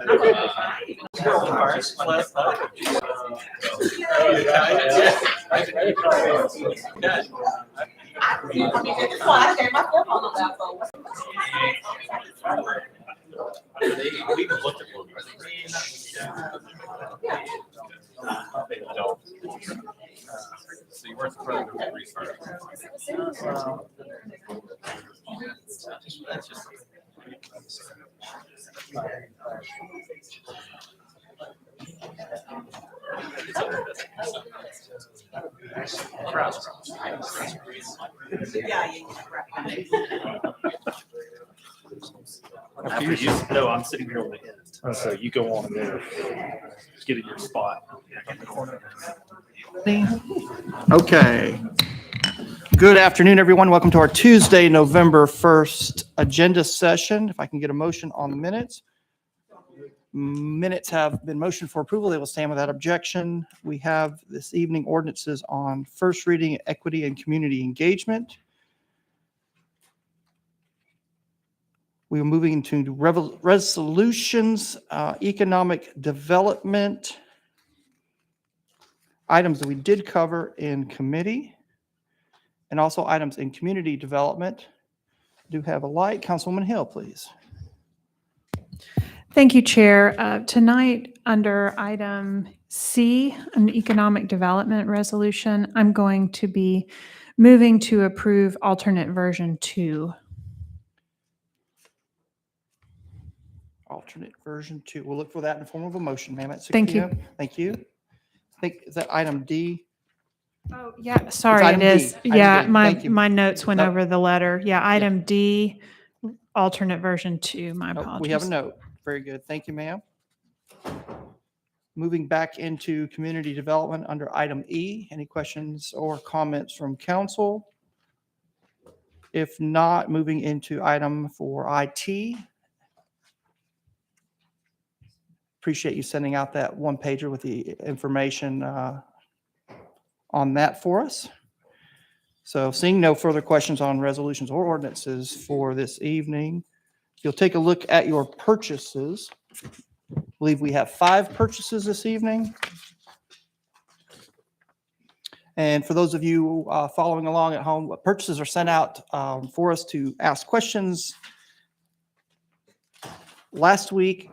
So you weren't surprised when we restarted. That's just After you, no, I'm sitting here on the end. So you go on there, get in your spot. Okay. Good afternoon, everyone. Welcome to our Tuesday, November 1st agenda session. If I can get a motion on the minutes. Minutes have been motioned for approval. They will stand without objection. We have this evening ordinances on first reading, equity and community engagement. We are moving into resolutions, economic development, items that we did cover in committee, and also items in community development. Do have a light. Councilwoman Hill, please. Thank you, Chair. Tonight, under item C, an economic development resolution, I'm going to be moving to approve alternate version 2. Alternate version 2. We'll look for that in the form of a motion, ma'am, at 6 Thank you. p.m. Thank you. I think, is that item D? Oh, yeah, sorry, item it is. D. Item Yeah, D. Thank you. my notes went Nope. over the letter. Yeah, item D, alternate version 2. My Nope, apologies. we have a note. Very good. Thank you, ma'am. Moving back into community development under item E. Any questions or comments from council? If not, moving into item for IT. Appreciate you sending out that one pager with the information on that for us. So seeing no further questions on resolutions or ordinances for this evening, if you'll take a look at your purchases. I believe we have 5 purchases this evening. And for those of you following along at home, purchases are sent out for us to ask questions last week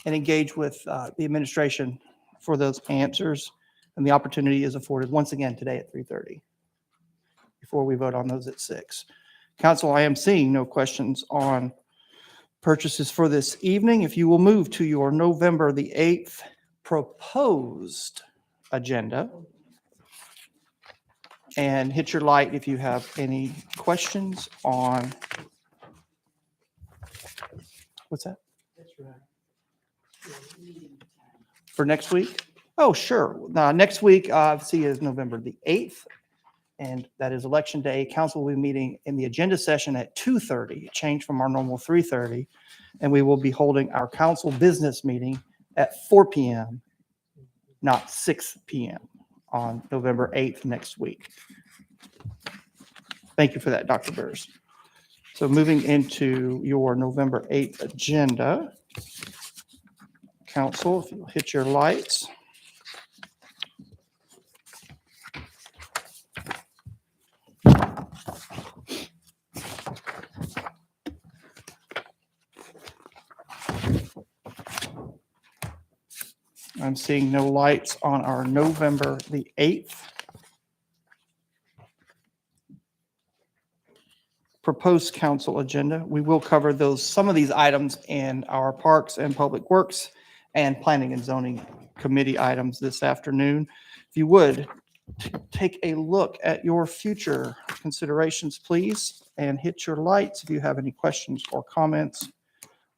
and engage with the administration for those answers. And the opportunity is afforded once again today at 3:30 before we vote on those at 6. Council, I am seeing no questions on purchases for this evening. If you will move to your November the 8th proposed agenda and hit your light if you have any questions on, what's that? For next week? Oh, sure. Next week, see, is November the 8th, and that is Election Day. Council will be meeting in the agenda session at 2:30, changed from our normal 3:30, and we will be holding our council business meeting at 4 p.m., not 6 p.m. on November 8th next week. Thank you for that, Dr. Burrs. So moving into your November 8th agenda, council, if you'll hit your lights. I'm seeing no lights on our November the 8th. Proposed council agenda. We will cover some of these items in our Parks and Public Works and Planning and Zoning Committee items this afternoon. If you would, take a look at your future considerations, please, and hit your lights if you have any questions or comments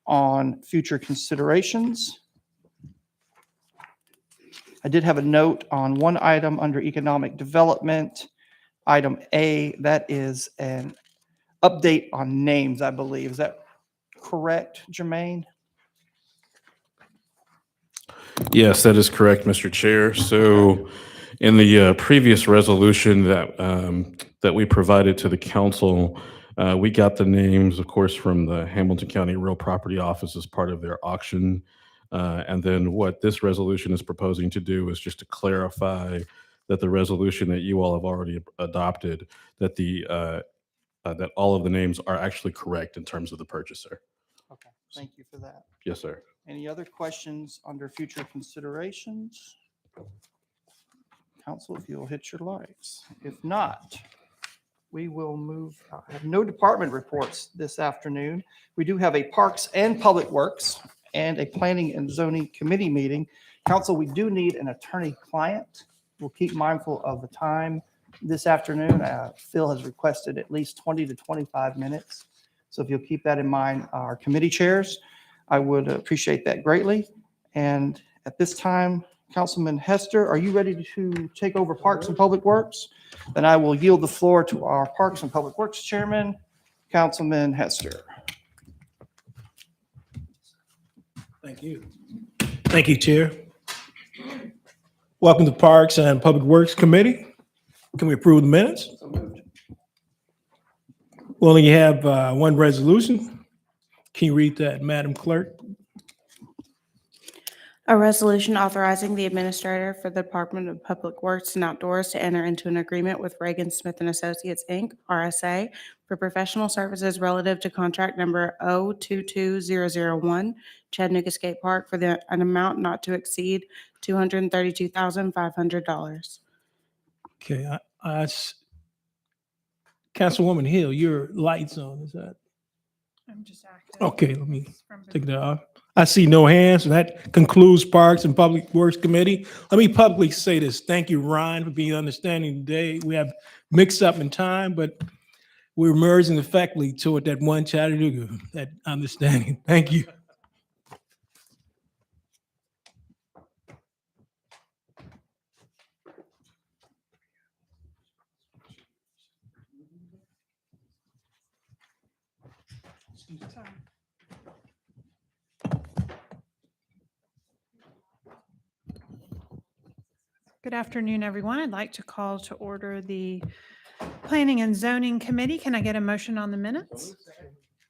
on future considerations. I did have a note on one item under economic development, item A, that is an update on names, I believe. Is that correct, Jermaine? Yes, that is correct, Mr. Chair. So in the previous resolution that we provided to the council, we got the names, of course, from the Hamilton County Real Property Office as part of their auction And then what this resolution is proposing to do is just to clarify that the resolution that you all have already adopted, that that all of the names are actually correct in terms of the purchaser. Okay, thank you for that. Yes, sir. Any other questions under future considerations? Council, if you'll hit your lights. If not, we will move. I have no department reports this afternoon. We do have a Parks and Public Works and a Planning and Zoning Committee meeting. Council, we do need an attorney-client. We'll keep mindful of the time this afternoon. Phil has requested at least 20 to 25 minutes. So if you'll keep that in mind, our committee chairs, I would appreciate that greatly. And at this time, Councilman Hester, are you ready to take over Parks and Public Works? Then I will yield the floor to our Parks and Public Works Chairman, Councilman Hester. Thank you. Thank you, Chair. Welcome to Parks and Public Works Committee. Can we approve the minutes? We only have one resolution. Can you read that, Madam Clerk? A resolution authorizing the administrator for the Department of Public Works and Outdoors to enter into an agreement with Reagan Smith and Associates, Inc., RSA, for professional services relative to contract number 022001, Chattanooga Skate Park, for an amount not to exceed $232,500. Okay, Councilwoman Hill, your light's on, is that? I'm just active. Okay, let me take that off. I see no hands, and that concludes Parks and Public Works Committee. Let me publicly say this. Thank you, Ryan, for being understanding today. We have mixed up in time, but we're merging effectively toward that one Chattanooga, that understanding. Thank you. Good afternoon, everyone. I'd like to call to order the Planning and Zoning Committee. Can I get a motion on the minutes?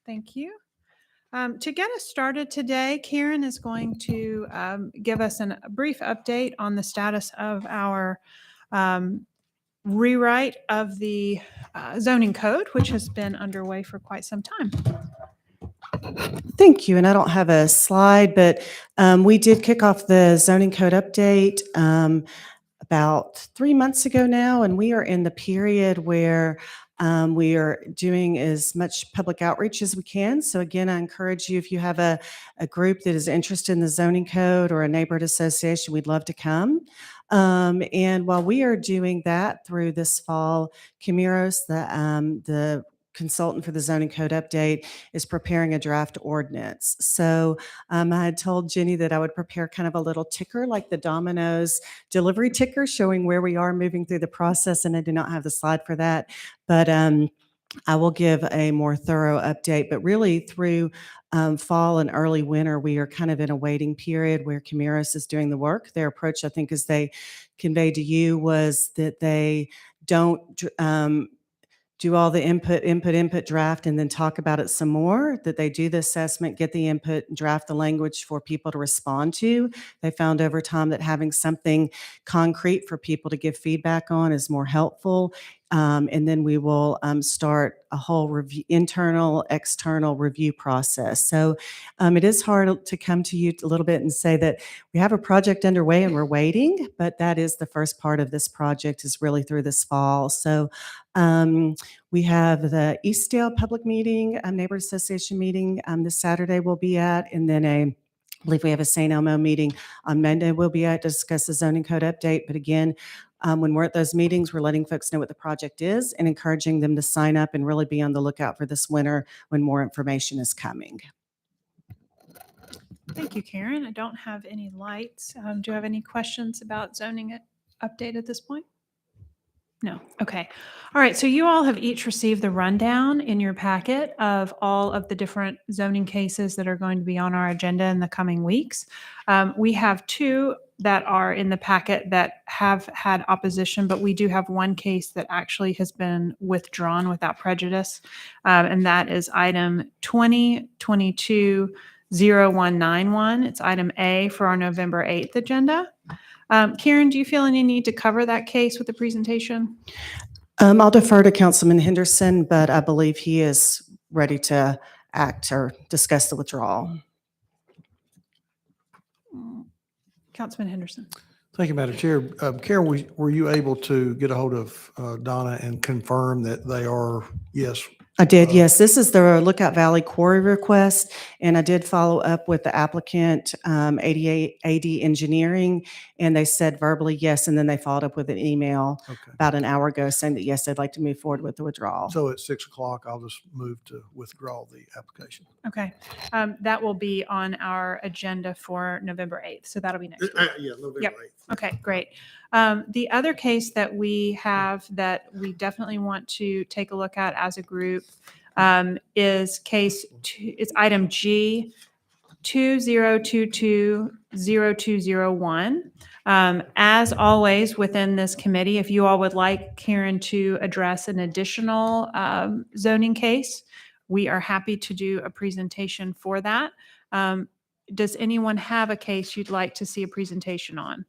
Thank you. To get us started today, Karen is going to give us a brief update on the status of our rewrite of the zoning code, which has been underway for quite some time. Thank you. And I don't have a slide, but we did kick off the zoning code update about 3 months ago now, and we are in the period where we are doing as much public outreach as we can. So again, I encourage you, if you have a group that is interested in the zoning code or a neighborhood association, we'd love to come. And while we are doing that through this fall, Camiros, the consultant for the zoning code update, is preparing a draft ordinance. So I had told Jenny that I would prepare kind of a little ticker, like the Domino's delivery ticker, showing where we are moving through the process. And I do not have the slide for that, but I will give a more thorough update. But really through fall and early winter, we are kind of in a waiting period where Camiros is doing the work. Their approach, I think, as they conveyed to you, was that they don't do all the input, draft, and then talk about it some more, that they do the assessment, get the input, draft the language for people to respond to. They found over time that having something concrete for people to give feedback on is more helpful. And then we will start a whole review, internal, external review process. So it is hard to come to you a little bit and say that we have a project underway and we're waiting, but that is the first part of this project, is really through this fall. So we have the Eastdale Public Meeting, Neighborhood Association meeting this Saturday we'll be at, and then I believe we have a St. Elmo meeting on Monday we'll be at to discuss the zoning code update. But again, when we're at those meetings, we're letting folks know what the project is and encouraging them to sign up and really be on the lookout for this winter when more information is coming. Thank you, Karen. I don't have any lights. Do you have any questions about zoning update at this point? No. Okay. All right. So you all have each received the rundown in your packet of all of the different zoning cases that are going to be on our agenda in the coming weeks. We have two that are in the packet that have had opposition, but we do have one case that actually has been withdrawn without prejudice. And that is item 2022 0191. It's item A for our November 8th agenda. Karen, do you feel any need to cover that case with the presentation? I'll defer to Councilman Henderson, but I believe he is ready to act or discuss the withdrawal. Councilman Henderson. Thank you, Madam Chair. Karen, were you able to get a hold of Donna and confirm that they are, yes? I did, yes. This is the Lookout Valley Quarry request, and I did follow up with the applicant, AD Engineering, and they said verbally yes, and then they followed up with an email Okay. about an hour ago saying that yes, they'd like to move forward with the withdrawal. So at 6 o'clock, I'll just move to withdraw the application. Okay. That will be on our agenda for November 8th. So that'll be next week. Yeah, November Yep. 8th. Okay, great. The other case that we have that we definitely want to take a look at as a group is it's item G 2022-0201. As always within this committee, if you all would like Karen to address an additional zoning case, we are happy to do a presentation for that. Does anyone have a case you'd like to see a presentation on?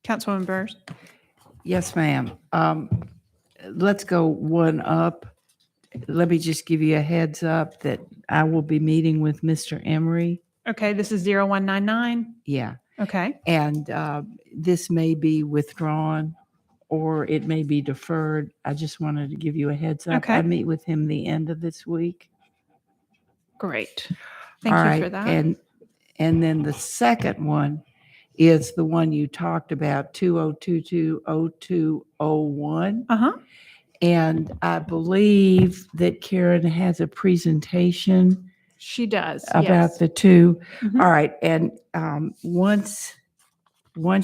Councilwoman Burrs? Yes, ma'am. Let's go one up. Let me just give you a heads up that I will be meeting with Mr. Emery. Okay, this is 0199. Yeah. Okay, And this may be withdrawn or it may be deferred. I just wanted to give you a heads up. Okay. I meet with him the end of this week. great. Thank All you right, for that. And then the second one is the one you talked about, 2022-0201. Uh-huh. And I believe that Karen has a presentation She does. about yes. the two. Mhm. All right. And once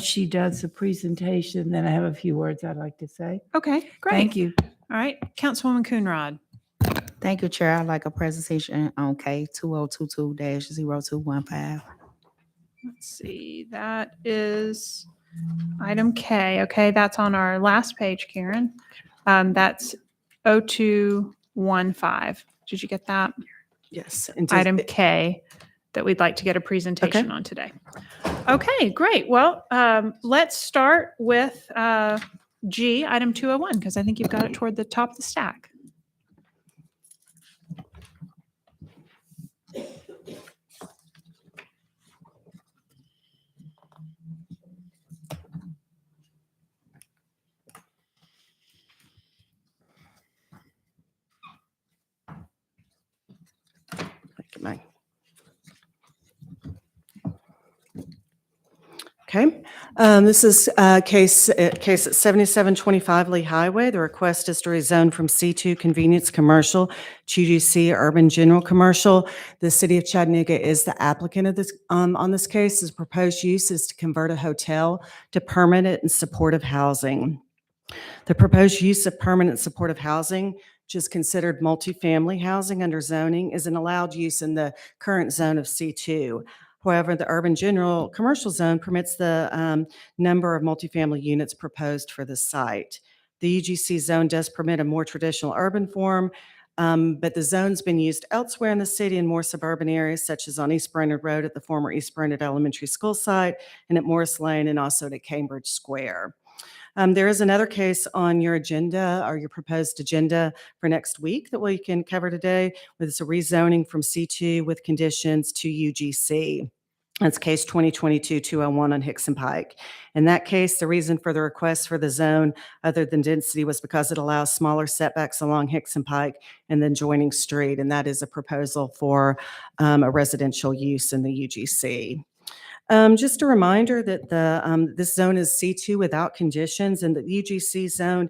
she does the presentation, then I have a few words I'd like to say. Okay, great. Thank you. All right, Councilwoman Coonrod. Thank you, Chair. I'd like a presentation on K 2022-0215. Let's see, that is item K. Okay, that's on our last page, Karen. That's 0215. Did you get that? Yes. and Item K that we'd like to get a presentation on today. Okay, great. Well, let's start with G, item 201, because I think you've got it toward the top of the stack. Okay, this is case at 7725 Lee Highway. The request is to rezone from C2 Convenience Commercial to UGC Urban General Commercial. The city of Chattanooga is the applicant of this on this case. His proposed use is to convert a hotel to permanent and supportive housing. The proposed use of permanent supportive housing, which is considered multifamily housing under zoning, is an allowed use in the current zone of C2. However, the urban general commercial zone permits the number of multifamily units proposed for the site. The UGC zone does permit a more traditional urban form, but the zone's been used elsewhere in the city in more suburban areas, such as on East Brainerd Road at the former East Brainerd Elementary School site, and at Morris Lane, and also at Cambridge Square. There is another case on your agenda or your proposed agenda for next week that we can cover today, with a rezoning from C2 with conditions to UGC. That's case 2022-201 on Hickson Pike. In that case, the reason for the request for the zone, other than density, was because it allows smaller setbacks along Hickson Pike and then joining street, and that is a proposal for a residential use in the UGC. Just a reminder that this zone is C2 without conditions, and the UGC zone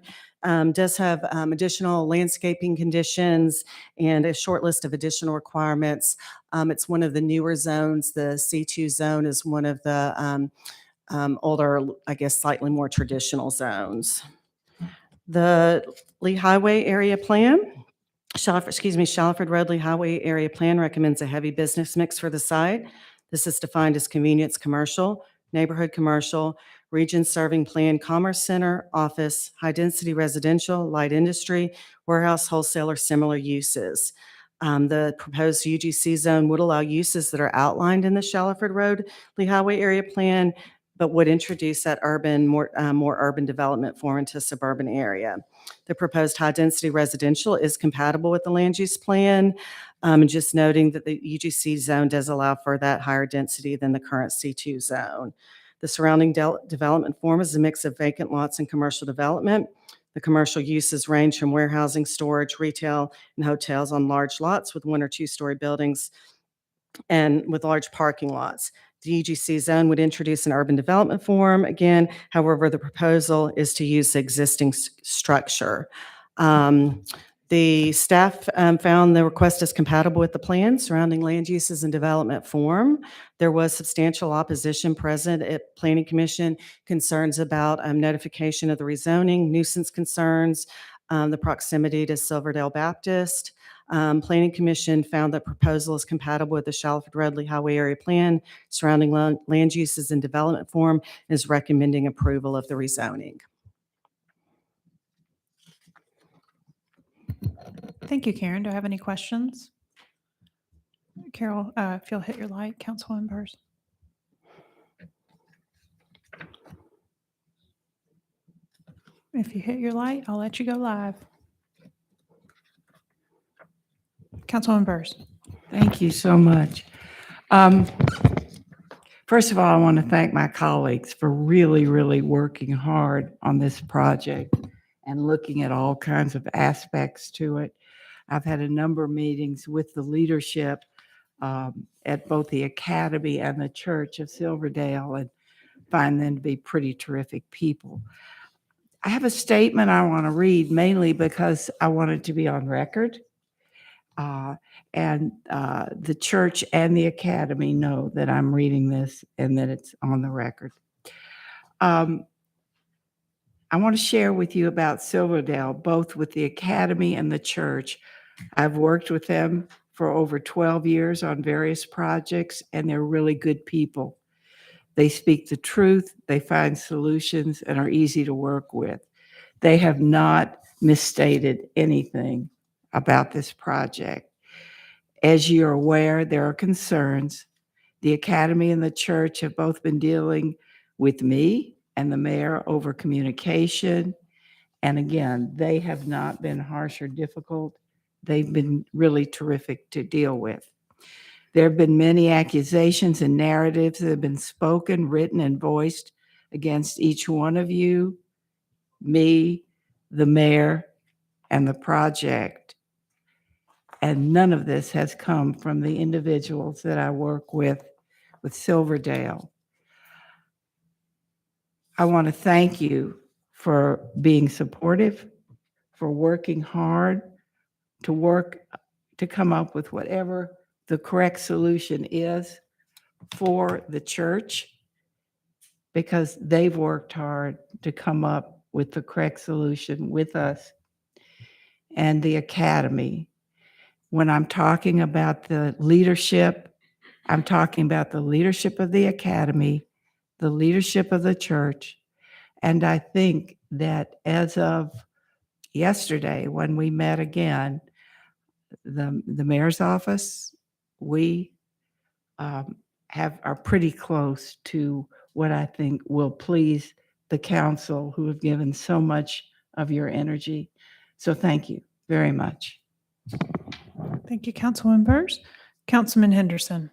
does have additional landscaping conditions and a short list of additional requirements. It's one of the newer zones. The C2 zone is one of the older, I guess, slightly more traditional zones. The Lee Highway Area Plan, Shallowford Road Lee Highway Area Plan recommends a heavy business mix for the site. This is defined as convenience commercial, neighborhood commercial, region serving planned commerce center, office, high-density residential, light industry, warehouse, wholesale, or similar uses. The proposed UGC zone would allow uses that are outlined in the Shallowford Road Lee Highway Area Plan, but would introduce that more urban development form into a suburban area. The proposed high-density residential is compatible with the land use plan. And just noting that the UGC zone does allow for that higher density than the current C2 zone. The surrounding development form is a mix of vacant lots and commercial development. The commercial uses range from warehousing, storage, retail, and hotels on large lots with 1 or 2-story buildings and with large parking lots. The UGC zone would introduce an urban development form again. However, the proposal is to use the existing structure. The staff found the request is compatible with the plan surrounding land uses and development form. There was substantial opposition present at Planning Commission, concerns about notification of the rezoning, nuisance concerns, the proximity to Silverdale Baptist. Planning Commission found that proposal is compatible with the Shallowford Road Lee Highway Area Plan surrounding land uses and development form, and is recommending approval of the rezoning. Thank you, Karen. Do I have any questions? Carol, if you'll hit your light, Councilwoman Burrs. If you hit your light, I'll let you go live. Councilwoman Burrs. Thank you so much. First of all, I want to thank my colleagues for really, really working hard on this project and looking at all kinds of aspects to it. I've had a number of meetings with the leadership at both the Academy and the Church of Silverdale and find them to be pretty terrific people. I have a statement I want to read mainly because I want it to be on record. And the church and the Academy know that I'm reading this and that it's on the record. I want to share with you about Silverdale, both with the Academy and the church. I've worked with them for over 12 years on various projects, and they're really good people. They speak the truth, they find solutions, and are easy to work with. They have not misstated anything about this project. As you're aware, there are concerns. The Academy and the church have both been dealing with me and the mayor over communication. And again, they have not been harsh or difficult. They've been really terrific to deal with. There have been many accusations and narratives that have been spoken, written, and voiced against each one of you, me, the mayor, and the project. And none of this has come from the individuals that I work with Silverdale. I want to thank you for being supportive, for working hard to come up with whatever the correct solution is for the church, because they've worked hard to come up with the correct solution with us. And the Academy. When I'm talking about the leadership, I'm talking about the leadership of the Academy, the leadership of the church. And I think that as of yesterday, when we met again, the mayor's office, we are pretty close to what I think will please the council, who have given so much of your energy. So thank you very much. Thank you, Councilwoman Burrs. Councilman Henderson.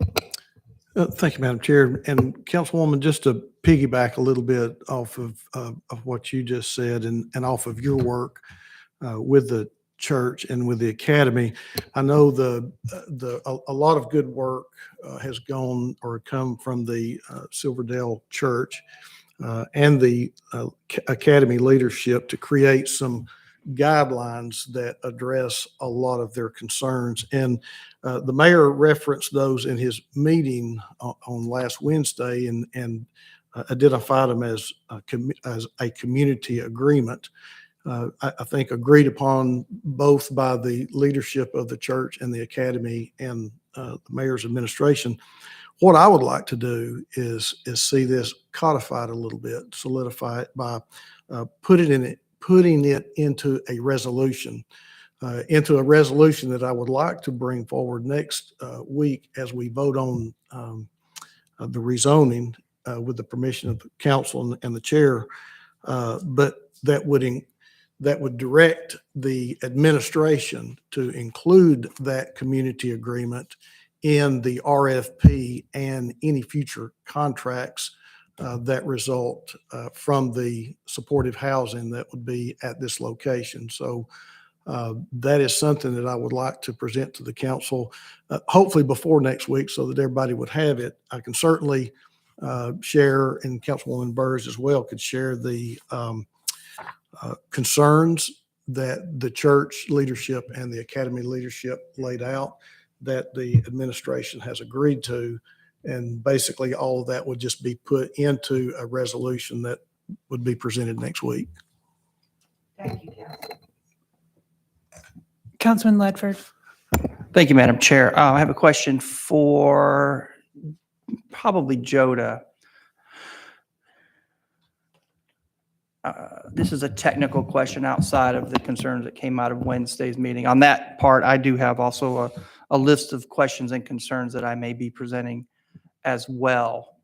Thank you, Madam Chair. And Councilwoman, just to piggyback a little bit off of what you just said and off of your work with the church and with the Academy, I know a lot of good work has gone or come from the Silverdale Church and the Academy leadership to create some guidelines that address a lot of their concerns. And the mayor referenced those in his meeting on last Wednesday and identified them as a community agreement. I think agreed upon both by the leadership of the church and the Academy and the mayor's administration. What I would like to do is see this codified a little bit, solidify it by putting it into a resolution. That I would like to bring forward next week as we vote on the rezoning with the permission of the council and the chair. But that would direct the administration to include that community agreement in the RFP and any future contracts that result from the supportive housing that would be at this location. So that is something that I would like to present to the council, hopefully before next week, so that everybody would have it. I can certainly share, and Councilwoman Burrs as well could share the concerns that the church leadership and the academy leadership laid out that the administration has agreed to. And basically all of that would just be put into a resolution that would be presented next week. Thank you, Council. Councilman Ledford. Thank you, Madam Chair. I have a question for probably Joda. This is a technical question outside of the concerns that came out of Wednesday's meeting. On that part, I do have also a list of questions and concerns that I may be presenting as well,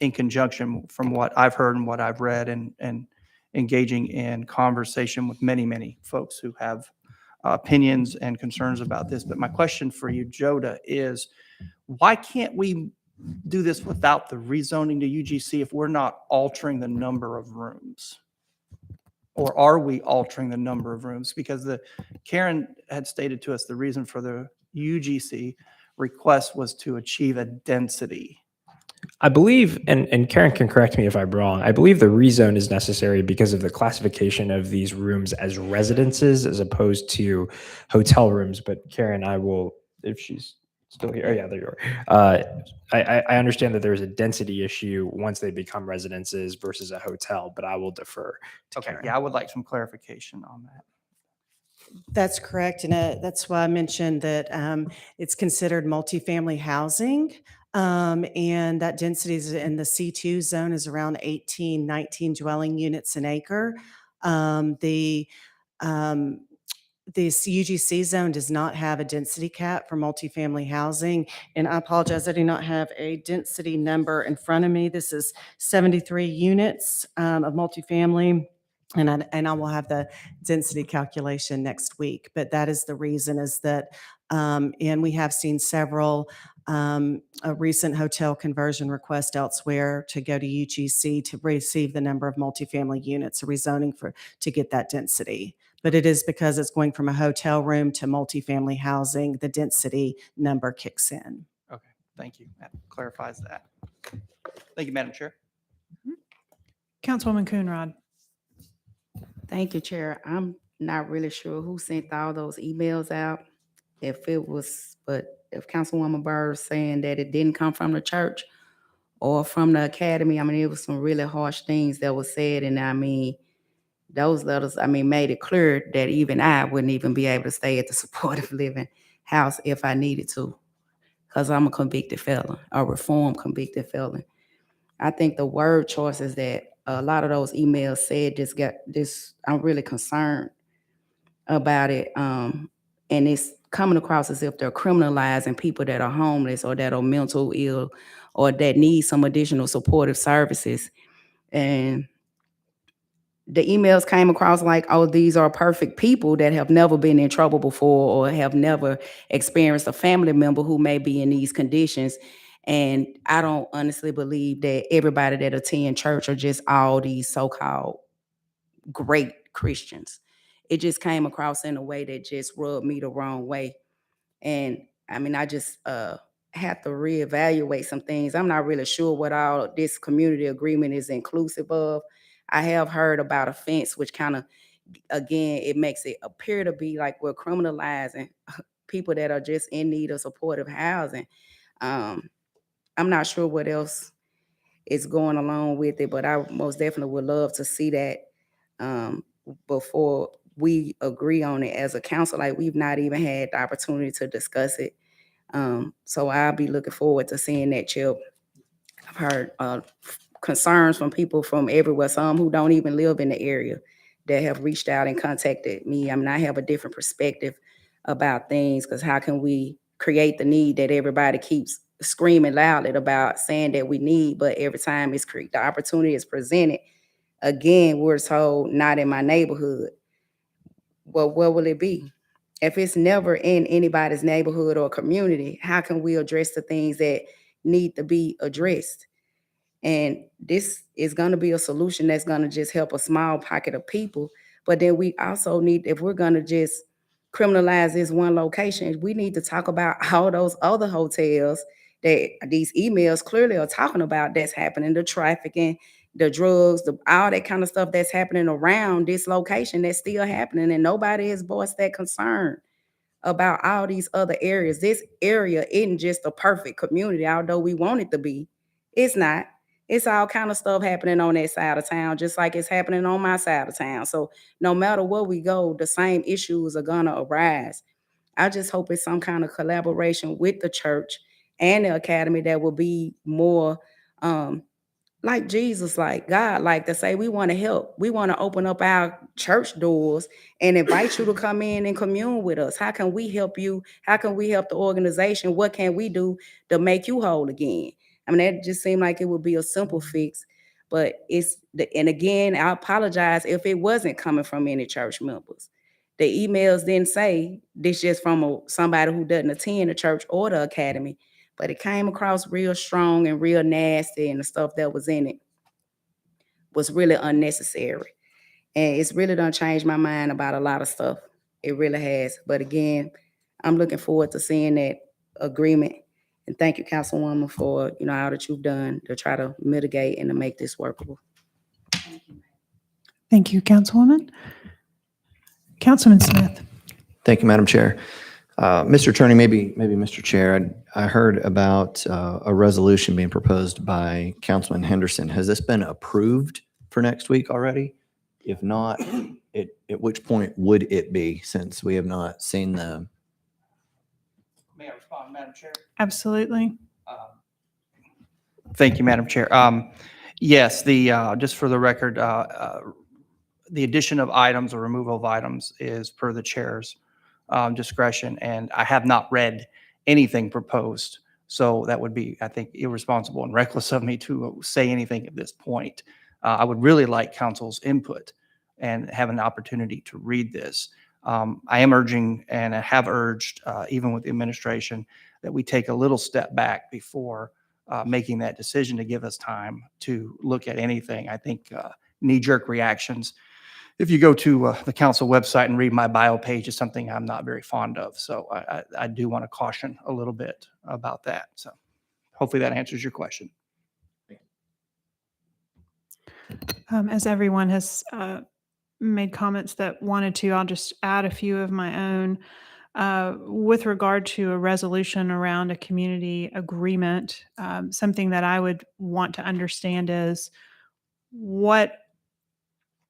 in conjunction from what I've heard and what I've read, and engaging in conversation with many, many folks who have opinions and concerns about this. But my question for you, Joda, is why can't we do this without the rezoning to UGC if we're not altering the number of rooms? Or are we altering the number of rooms? Because Karen had stated to us the reason for the UGC request was to achieve a density. I believe, and Karen can correct me if I'm wrong, I believe the rezone is necessary because of the classification of these rooms as residences as opposed to hotel rooms. But Karen, I will, if she's still here. Oh yeah, there you are. I understand that there's a density issue once they become residences versus a hotel, but I will defer to Okay, Karen. yeah, I would like some clarification on that. That's correct. And that's why I mentioned that it's considered multifamily housing. And that density is in the C2 zone is around 18, 19 dwelling units an acre. This UGC zone does not have a density cap for multifamily housing. And I apologize, I do not have a density number in front of me. This is 73 units of multifamily. And I will have the density calculation next week. But that is the reason, is that, and we have seen several a recent hotel conversion request elsewhere to go to UGC to receive the number of multifamily units, a rezoning to get that density. But it is because it's going from a hotel room to multifamily housing, the density number kicks in. Okay, thank you. That clarifies that. Thank you, Madam Chair. Councilwoman Coonrod. Thank you, Chair. I'm not really sure who sent all those emails out. But if Councilwoman Burrs saying that it didn't come from the church or from the academy, I mean, it was some really harsh things that were said. And I mean, those letters, I mean, made it clear that even I wouldn't even be able to stay at the supportive living house if I needed to, because I'm a convicted felon, a reformed convicted felon. I think the word choices that a lot of those emails said I'm really concerned about it. And it's coming across as if they're criminalizing people that are homeless or that are mental ill or that need some additional supportive services. And the emails came across like, oh, these are perfect people that have never been in trouble before or have never experienced a family member who may be in these conditions. And I don't honestly believe that everybody that attend church are just all these so-called great Christians. It just came across in a way that just rubbed me the wrong way. And I mean, I just have to reevaluate some things. I'm not really sure what all this community agreement is inclusive of. I have heard about a fence, which kind of, again, it makes it appear to be like we're criminalizing people that are just in need of supportive housing. I'm not sure what else is going along with it, but I most definitely would love to see that before we agree on it as a council. Like, we've not even had the opportunity to discuss it. So I'll be looking forward to seeing that, Chip. I've heard concerns from people from everywhere, some who don't even live in the area, that have reached out and contacted me. I mean, I have a different perspective about things, because how can we create the need that everybody keeps screaming loudly about, saying that we need, but every time the opportunity is presented, again, we're told not in my neighborhood. Well, where will it be? If it's never in anybody's neighborhood or community, how can we address the things that need to be addressed? And this is going to be a solution that's going to just help a small pocket of people. But then we also need, if we're going to just criminalize this one location, we need to talk about all those other hotels that these emails clearly are talking about, that's happening, the trafficking, the drugs, all that kind of stuff that's happening around this location that's still happening. And nobody has voiced that concern about all these other areas. This area isn't just a perfect community, although we want it to be. It's not. It's all kind of stuff happening on that side of town, just like it's happening on my side of town. So no matter where we go, the same issues are gonna arise. I just hope it's some kind of collaboration with the church and the academy that will be more like Jesus, like God, like to say, we want to help. We want to open up our church doors and invite you to come in and commune with us. How can we help you? How can we help the organization? What can we do to make you whole again? I mean, that just seemed like it would be a simple fix, but and again, I apologize if it wasn't coming from any church members. The emails didn't say this just from somebody who doesn't attend the church or the academy, but it came across real strong and real nasty, and the stuff that was in it was really unnecessary. And it's really done changed my mind about a lot of stuff. It really has. But again, I'm looking forward to seeing that agreement. And thank you, Councilwoman, for all that you've done to try to mitigate and to make this workable. Thank you, Councilwoman. Councilman Smith. Thank you, Madam Chair. Mr. Attorney, maybe Mr. Chair, I heard about a resolution being proposed by Councilman Henderson. Has this been approved for next week already? If not, at which point would it be, since we have not seen the? May I respond, Madam Chair? Absolutely. Thank you, Madam Chair. Yes, just for the record, the addition of items or removal of items is per the chair's discretion, and I have not read anything proposed. So that would be, I think, irresponsible and reckless of me to say anything at this point. I would really like council's input and have an opportunity to read this. I am urging, and I have urged, even with the administration, that we take a little step back before making that decision, to give us time to look at anything. I think knee-jerk reactions, if you go to the council website and read my bio page, is something I'm not very fond of. So I do want to caution a little bit about that. So hopefully that answers your question. As everyone has made comments that wanted to, I'll just add a few of my own. With regard to a resolution around a community agreement, something that I would want to understand is what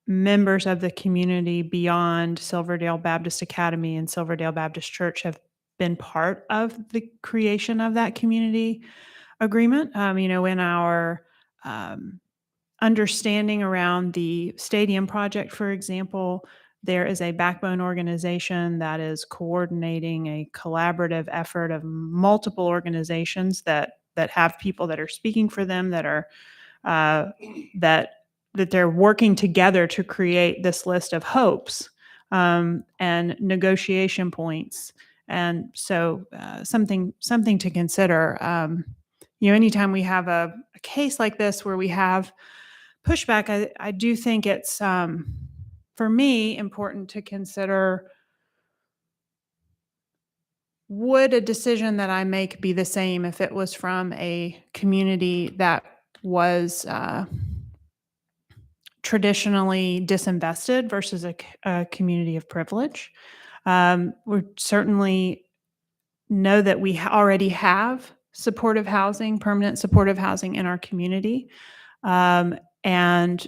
members of the community beyond Silverdale Baptist Academy and Silverdale Baptist Church have been part of the creation of that community agreement. In our understanding around the stadium project, for example, there is a backbone organization that is coordinating a collaborative effort of multiple organizations that have people that are speaking for them, that are that they're working together to create this list of hopes and negotiation points. And so something to consider. Anytime we have a case like this where we have pushback, I do think it's, for me, important to consider, would a decision that I make be the same if it was from a community that was traditionally disinvested versus a community of privilege? We certainly know that we already have supportive housing, permanent supportive housing in our community. And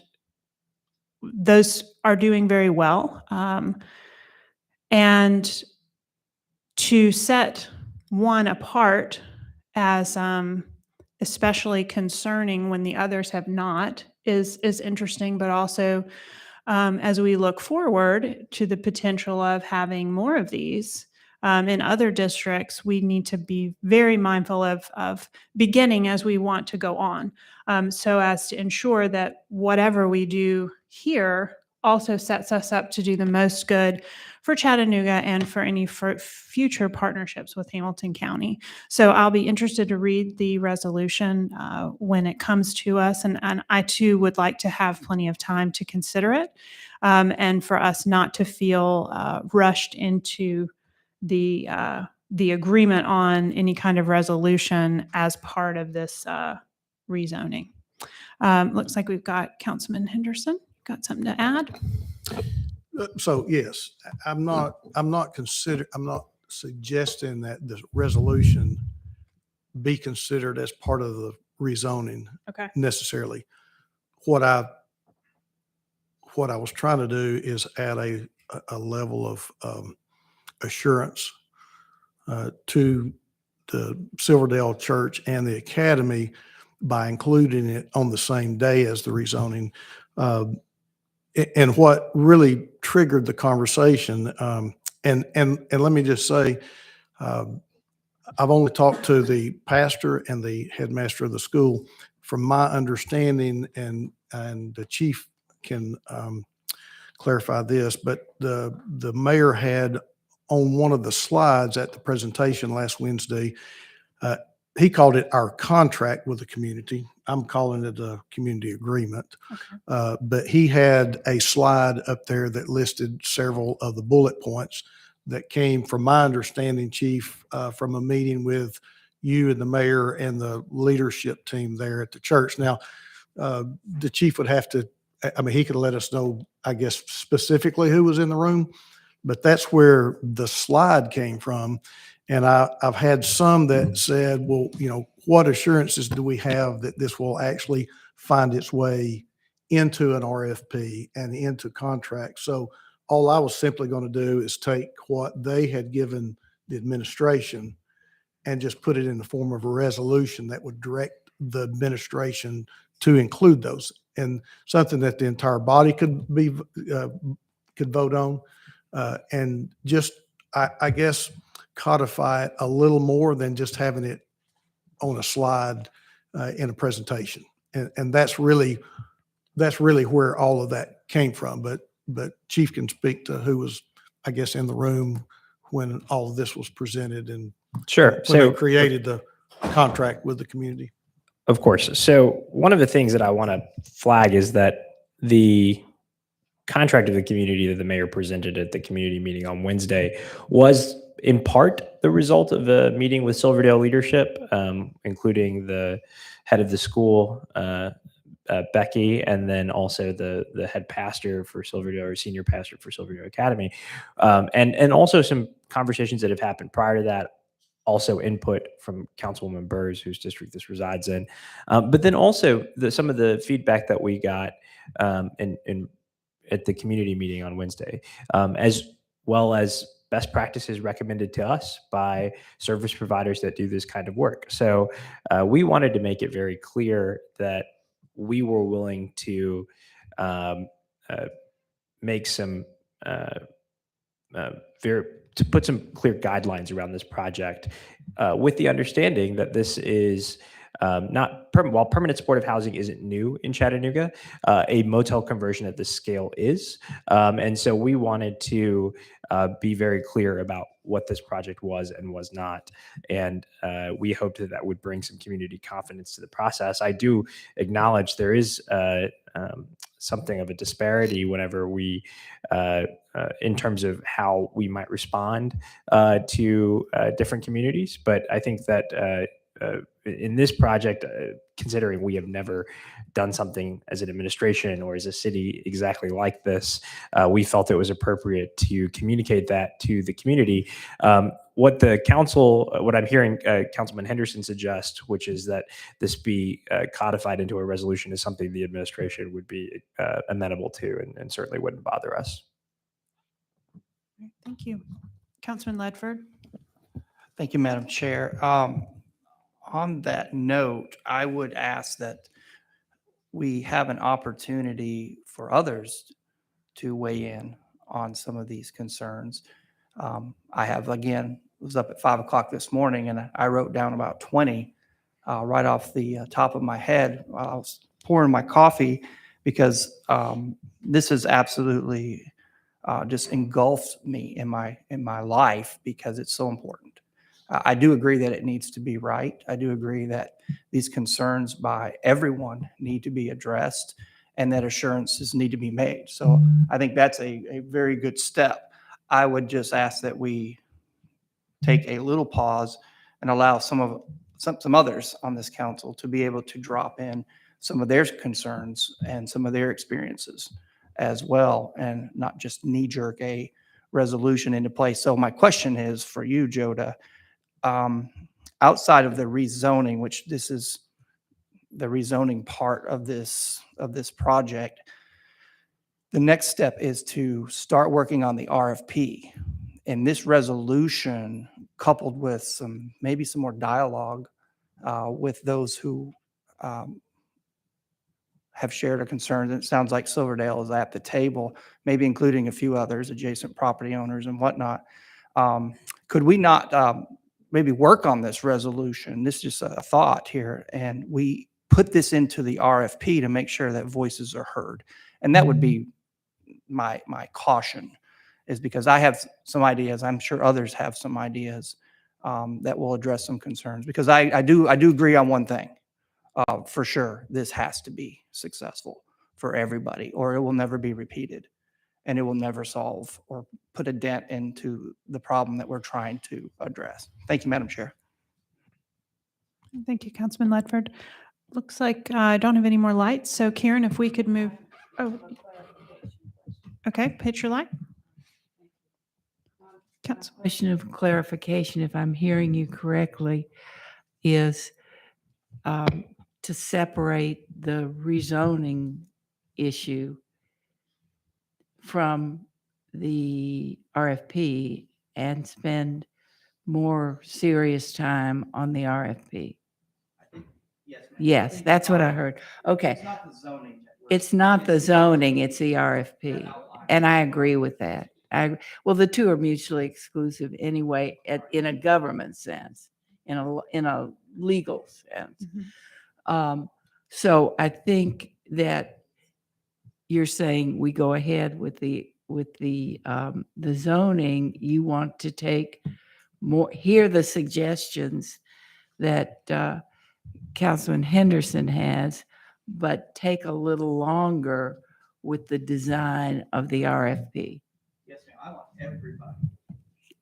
those are doing very well. And to set one apart as especially concerning when the others have not is interesting, but also as we look forward to the potential of having more of these in other districts, we need to be very mindful of beginning as we want to go on, so as to ensure that whatever we do here also sets us up to do the most good for Chattanooga and for any future partnerships with Hamilton County. So I'll be interested to read the resolution when it comes to us, and I too would like to have plenty of time to consider it, and for us not to feel rushed into the agreement on any kind of resolution as part of this rezoning. Looks like we've got Councilman Henderson. Got something to add? So yes, I'm not suggesting that the resolution be considered as part of the rezoning Okay. necessarily. What I was trying to do is add a level of assurance to the Silverdale Church and the Academy by including it on the same day as the rezoning. And what really triggered the conversation, and let me just say, I've only talked to the pastor and the headmaster of the school. From my understanding, and the chief can clarify this, but the mayor had on one of the slides at the presentation last Wednesday, he called it our contract with the community. I'm calling it a community agreement. Okay. But he had a slide up there that listed several of the bullet points that came, from my understanding, Chief, from a meeting with you and the mayor and the leadership team there at the church. Now, the chief would have to, I mean, he could let us know, I guess, specifically who was in the room, but that's where the slide came from. And I've had some that said, well, what assurances do we have that this will actually find its way into an RFP and into contracts? So all I was simply going to do is take what they had given the administration and just put it in the form of a resolution that would direct the administration to include those, and something that the entire body could vote on, and just, I guess, codify it a little more than just having it on a slide in a presentation. And that's really where all of that came from. But Chief can speak to who was, I guess, in the room when all of this was presented and Sure. when they So created the contract with the community. of course. So one of the things that I want to flag is that the contract of the community that the mayor presented at the community meeting on Wednesday was in part the result of a meeting with Silverdale leadership, including the head of the school, Becky, and then also the head pastor for Silverdale, or senior pastor for Silverdale Academy, and also some conversations that have happened prior to that. Also input from Councilwoman Burrs, whose district this resides in, but then also some of the feedback that we got at the community meeting on Wednesday, as well as best practices recommended to us by service providers that do this kind of work. So we wanted to make it very clear that we were willing to make some to put some clear guidelines around this project, with the understanding that this is while permanent supportive housing isn't new in Chattanooga, a motel conversion at this scale is. And so we wanted to be very clear about what this project was and was not. And we hoped that that would bring some community confidence to the process. I do acknowledge there is something of a disparity whenever we, in terms of how we might respond to different communities. But I think that in this project, considering we have never done something as an administration or as a city exactly like this, we felt it was appropriate to communicate that to the community. What I'm hearing Councilman Henderson suggest, which is that this be codified into a resolution, is something the administration would be amenable to, and certainly wouldn't bother us. Thank you. Councilman Ledford. Thank you, Madam Chair. On that note, I would ask that we have an opportunity for others to weigh in on some of these concerns. I have, again, was up at 5 o'clock this morning and I wrote down about 20 right off the top of my head while I was pouring my coffee because this is absolutely just engulfs me in my life because it's so important. I do agree that it needs to be right. I do agree that these concerns by everyone need to be addressed and that assurances need to be made. So I think that's a very good step. I would just ask that we take a little pause and allow some others on this council to be able to drop in some of their concerns and some of their experiences as well, and not just knee-jerk a resolution into place. So my question is for you, Joda, outside of the rezoning, which this is the rezoning part of this project, the next step is to start working on the RFP. And this resolution, coupled with maybe some more dialogue with those who have shared a concern. It sounds like Silverdale is at the table, maybe including a few others, adjacent property owners and whatnot. Could we not maybe work on this resolution? This is just a thought here, and we put this into the RFP to make sure that voices are heard. And that would be my caution, is because I have some ideas. I'm sure others have some ideas that will address some concerns. Because I do agree on one thing. For sure, this has to be successful for everybody, or it will never be repeated, and it will never solve or put a dent into the problem that we're trying to address. Thank you, Madam Chair. Thank you, Councilman Ledford. Looks like I don't have any more lights. So Karen, if we could move. Oh, okay. Pitch your light. Council. Question of clarification, if I'm hearing you correctly, is to separate the rezoning issue from the RFP and spend more serious time on the RFP. Yes, that's what I heard. Okay. It's not the zoning, it's the RFP. And I agree with that. Well, the two are mutually exclusive anyway, in a government sense, in a legal sense. So I think that you're saying we go ahead with the zoning. You want to take more, hear the suggestions that Councilman Henderson has, but take a little longer with the design of the RFP. Yes, ma'am. I want everybody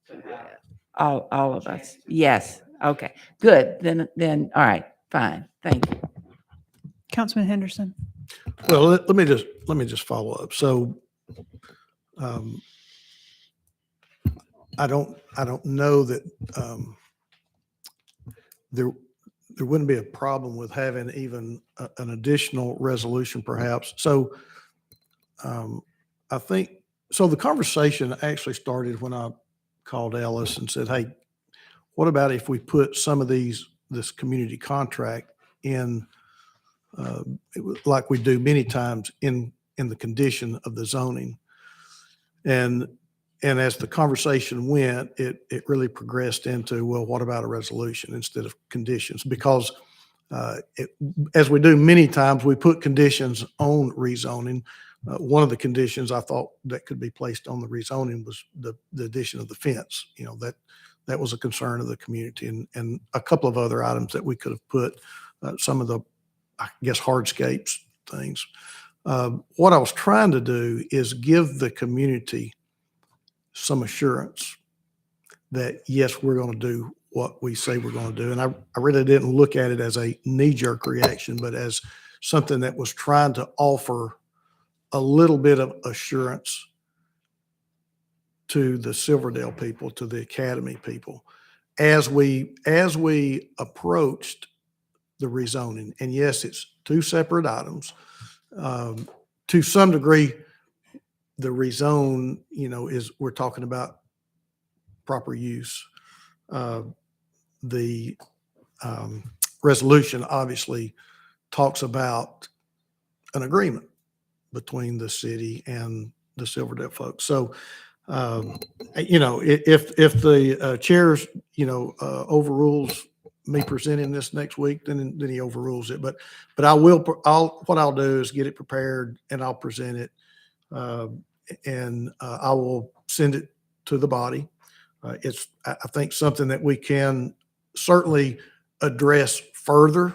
to have All of us. Yes. Okay, good. Then, all right, fine. Thank you. Councilman Henderson. Well, let me just follow up. So, I don't know that there wouldn't be a problem with having even an additional resolution, perhaps. So, I think so. The conversation actually started when I called Ellis and said, "Hey, what about if we put some of this community contract in?" Like we do many times in the condition of the zoning. And as the conversation went, it really progressed into, well, what about a resolution instead of conditions? Because as we do many times, we put conditions on rezoning. One of the conditions I thought that could be placed on the rezoning was the addition of the fence. You know, that was a concern of the community, and a couple of other items that we could have put, some of the, I guess, hardscapes things. What I was trying to do is give the community some assurance that, yes, we're going to do what we say we're going to do. And I really didn't look at it as a knee-jerk reaction, but as something that was trying to offer a little bit of assurance to the Silverdale people, to the Academy people, as we approached the rezoning. And yes, it's two separate items. To some degree, the rezone, we're talking about proper use. the resolution obviously talks about an agreement between the city and the Silverdale folks. So, if the chairs, overrules me presenting this next week, then he overrules it. But what I'll do is get it prepared and I'll present it. And I will send it to the body. It's, I think, something that we can certainly address further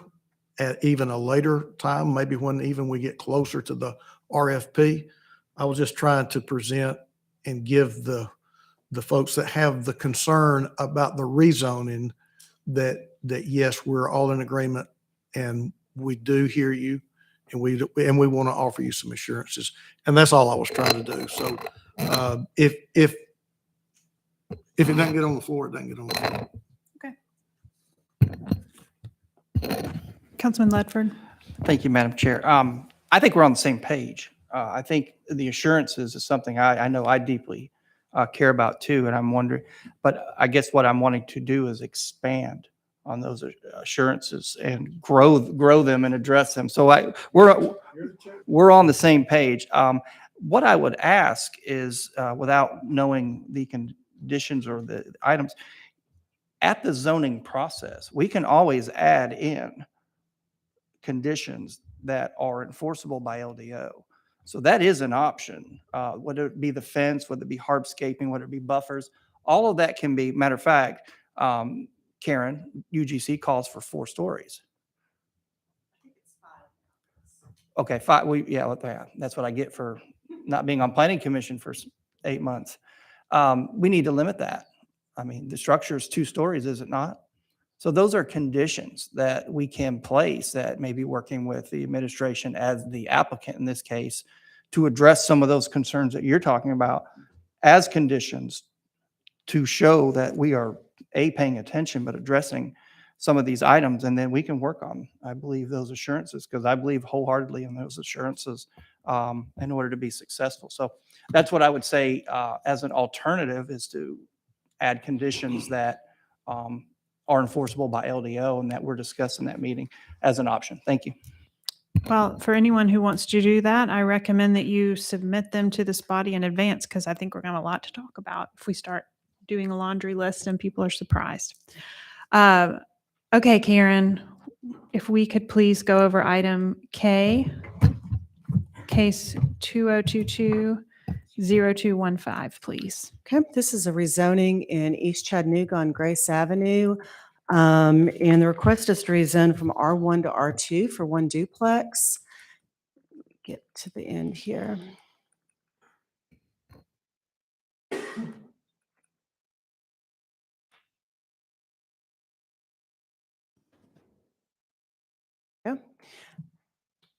at even a later time, maybe when even we get closer to the RFP. I was just trying to present and give the folks that have the concern about the rezoning that yes, we're all in agreement and we do hear you and we want to offer you some assurances. And that's all I was trying to do. So if it doesn't get on the floor, it doesn't get on the floor. Councilman Ledford? Thank you, Madam Chair. I think we're on the same page. I think the assurances is something I know I deeply care about too, and I'm wondering, but I guess what I'm wanting to do is expand on those assurances and grow them and address them. So we're on the same page. What I would ask is, without knowing the conditions or the items, at the zoning process, we can always add in conditions that are enforceable by LDO. So that is an option, whether it be the fence, whether it be hardscaping, whether it be buffers, all of that can be. Matter of fact, Karen, UGC calls for 4 stories. Okay, 5. Yeah, that's what I get for not being on planning commission for 8 months. We need to limit that. I mean, the structure is 2 stories, is it not? So those are conditions that we can place that may be working with the administration as the applicant in this case to address some of those concerns that you're talking about as conditions to show that we are paying attention, but addressing some of these items. And then we can work on, I believe, those assurances, because I believe wholeheartedly in those assurances in order to be successful. So that's what I would say as an alternative, is to add conditions that are enforceable by LDO and that we're discussing that meeting as an option. Thank you. Well, for anyone who wants to do that, I recommend that you submit them to this body in advance, because I think we're going to have a lot to talk about if we start doing a laundry list and people are surprised. Okay, Karen, if we could please go over item K, case 2022-0215, please. Okay, this is a rezoning in East Chattanooga on Grace Avenue. And the request is to rezone from R1 to R2 for 1 duplex. Get to the end here. Yeah.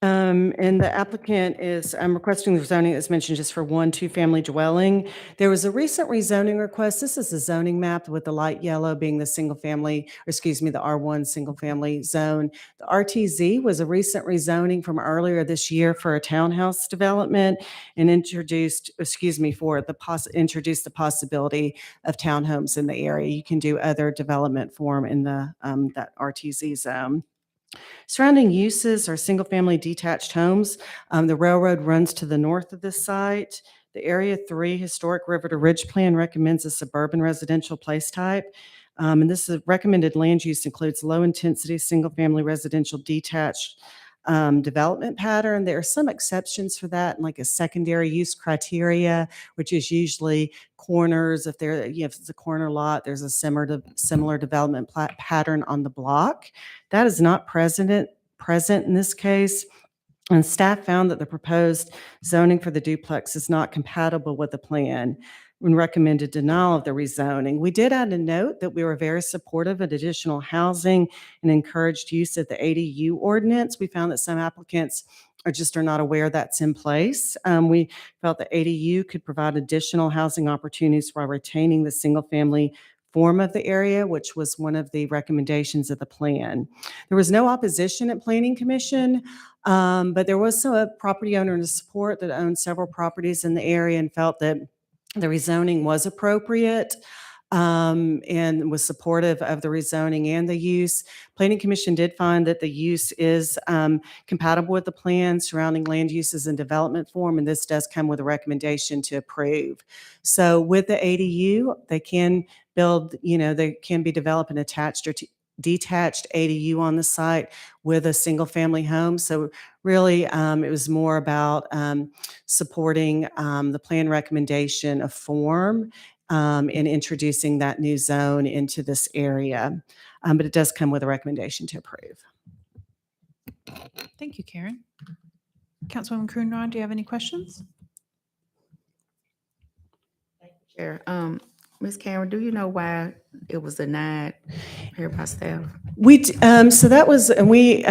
And the applicant is requesting the zoning, as mentioned, just for 1 2-family dwelling. There was a recent rezoning request. This is a zoning map with the light yellow being the single family, or excuse me, the R1 single family zone. The RTZ was a recent rezoning from earlier this year for a townhouse development and introduced the possibility of townhomes in the area. You can do other development form in the that RTZ zone. Surrounding uses are single-family detached homes. The railroad runs to the north of this site. The Area 3 Historic River to Ridge Plan recommends a suburban residential place type. And this recommended land use includes low-intensity, single-family residential detached development pattern. There are some exceptions for that, like a secondary use criteria, which is usually corners. If it's a corner lot, there's a similar development pattern on the block. That is not present in this case. And staff found that the proposed zoning for the duplex is not compatible with the plan and recommended denial of the rezoning. We did add a note that we were very supportive of additional housing and encouraged use of the ADU ordinance. We found that some applicants are not aware that's in place. We felt that ADU could provide additional housing opportunities while retaining the single-family form of the area, which was one of the recommendations of the plan. There was no opposition at Planning Commission, but there was a property owner in support that owned several properties in the area and felt that the rezoning was appropriate. and was supportive of the rezoning and the use. Planning Commission did find that the use is compatible with the plan surrounding land uses and development form, and this does come with a recommendation to approve. So with the ADU, they can build, they can be developed an attached or detached ADU on the site with a single family home. So really, it was more about supporting the plan recommendation of form and introducing that new zone into this area. But it does come with a recommendation to approve. Thank you, Karen. Councilwoman Coonrod, do you have any questions? Chair, Ms. Karen, do you know why it was denied here by staff? So that was, and we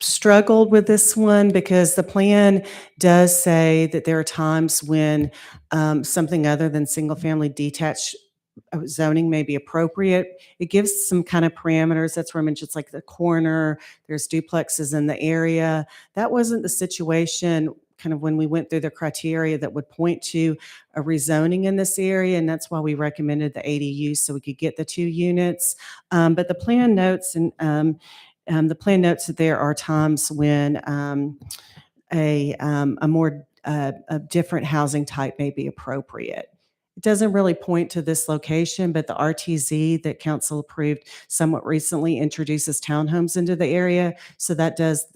struggled with this one because the plan does say that there are times when something other than single-family detached zoning may be appropriate. It gives some kind of parameters. That's where I mentioned it's like the corner, there's duplexes in the area. That wasn't the situation kind of when we went through the criteria that would point to a rezoning in this area, and that's why we recommended the ADU so we could get the 2 units. But the plan notes that there are times when a different housing type may be appropriate. It doesn't really point to this location, but the RTZ that council approved somewhat recently introduces townhomes into the area. So that does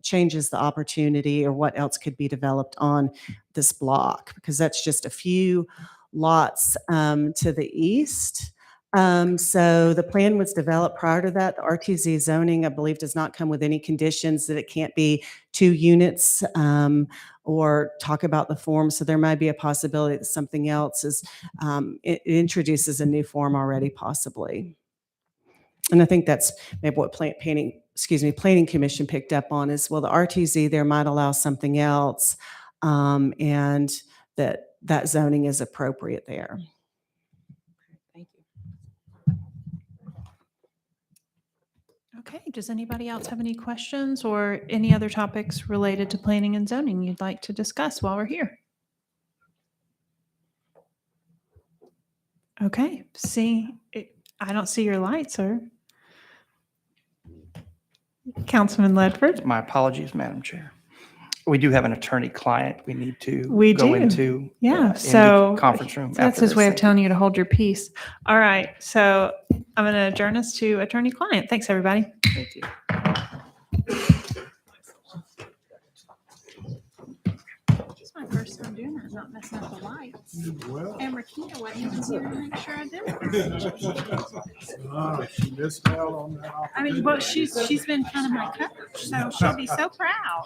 changes the opportunity or what else could be developed on this block, because that's just a few lots to the east. So the plan was developed prior to that. The RTZ zoning, I believe, does not come with any conditions that it can't be 2 units or talk about the form. So there might be a possibility that something else is, it introduces a new form already possibly. And I think that's maybe what Planning Commission picked up on is, well, the RTZ there might allow something else and that zoning is appropriate there. Thank you. Okay, does anybody else have any questions or any other topics related to planning and zoning you'd like to discuss while we're here? Okay, I don't see your light, sir. Councilman Ledford? My apologies, Madam Chair. We do have an attorney-client we need to We go do. into. Yeah, in the so conference room. that's after his this. way of Thank you. telling you to hold your peace. All right, so I'm going to adjourn us to attorney-client. Thanks, everybody. Thank you. It's my first time doing that, not messing up the lights. And Rakita wasn't even here to make sure I did it. She missed out on that. I mean, well, she's been kind of my coach, so she'll be so proud.